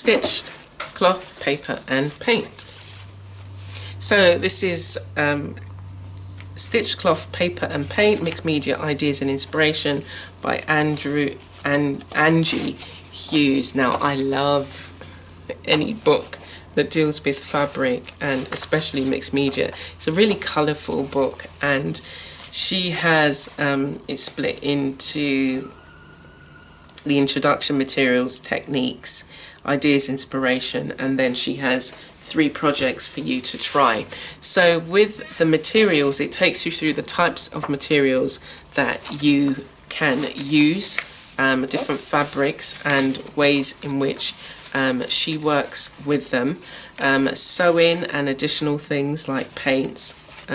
stitched cloth, paper and paint. So this is Stitched Cloth, Paper and Paint, Mixed Media Ideas and Inspiration by Angie Hughes. Now I love any book that deals with fabric and especially mixed media. It's a really colourful book, and she has it split into the introduction, materials, techniques, ideas, inspiration, and then she has 3 projects for you to try. So with the materials, it takes you through the types of materials that you can use, different fabrics and ways in which she works with them, sewing and additional things like paints,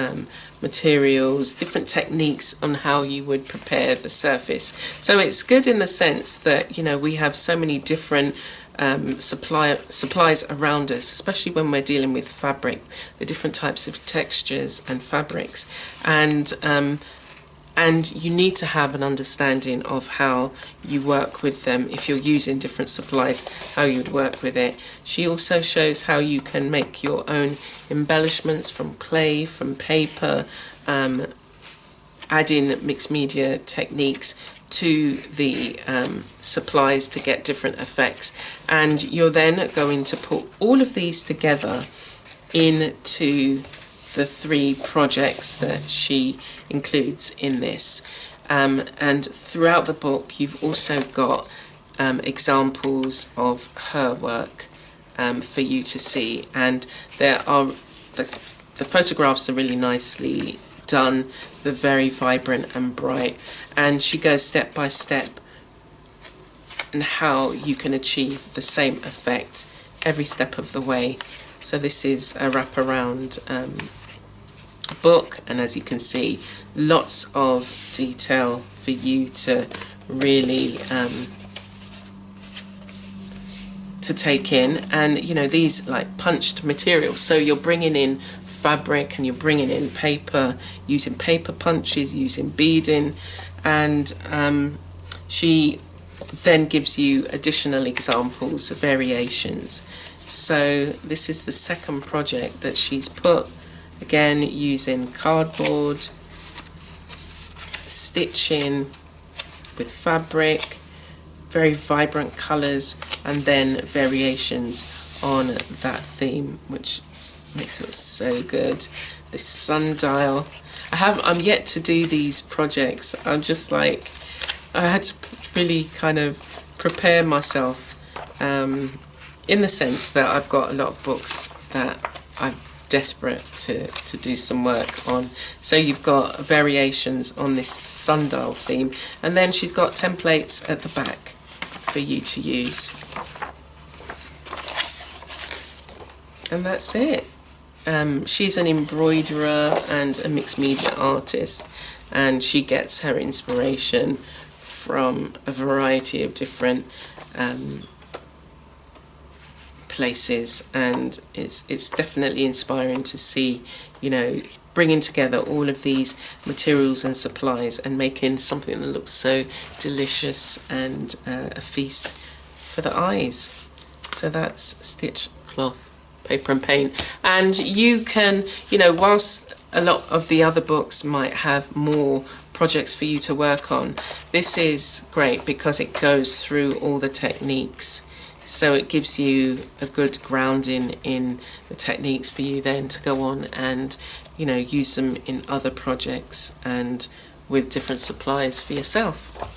materials, different techniques on how you would prepare the surface. So it's good in the sense that, you know, we have so many different supplies around us, especially when we're dealing with fabric, the different types of textures and fabrics, and you need to have an understanding of how you work with them. If you're using different supplies, how you would work with it. She also shows how you can make your own embellishments from clay, from paper, adding mixed media techniques to the supplies to get different effects. And you're then going to put all of these together into the 3 projects that she includes in this, and throughout the book you've also got examples of her work for you to see, and there are the photographs are really nicely done. They're very vibrant and bright, and she goes step by step and how you can achieve the same effect every step of the way. So this is a wraparound book, and as you can see, lots of detail for you to really to take in. And you know, these like punched materials, so you're bringing in fabric and you're bringing in paper, using paper punches, using beading, and she then gives you additional examples of variations. So this is the second project that she's put, again using cardboard, stitching with fabric, very vibrant colours, and then variations on that theme, which makes it look so good. This sundial, I'm yet to do these projects. I'm just like, I had to really kind of prepare myself, in the sense that I've got a lot of books that I'm desperate to do some work on. So you've got variations on this sundial theme, and then she's got templates at the back for you to use, and that's it. She's an embroiderer and a mixed media artist, and she gets her inspiration from a variety of different places, and it's definitely inspiring to see, you know, bringing together all of these materials and supplies and making something that looks so delicious and a feast for the eyes. So that's Stitched Cloth, Paper and Paint. And you can, you know, whilst a lot of the other books might have more projects for you to work on, this is great because it goes through all the techniques. So it gives you a good grounding in the techniques for you then to go on and, you know, use them in other projects and with different supplies for yourself.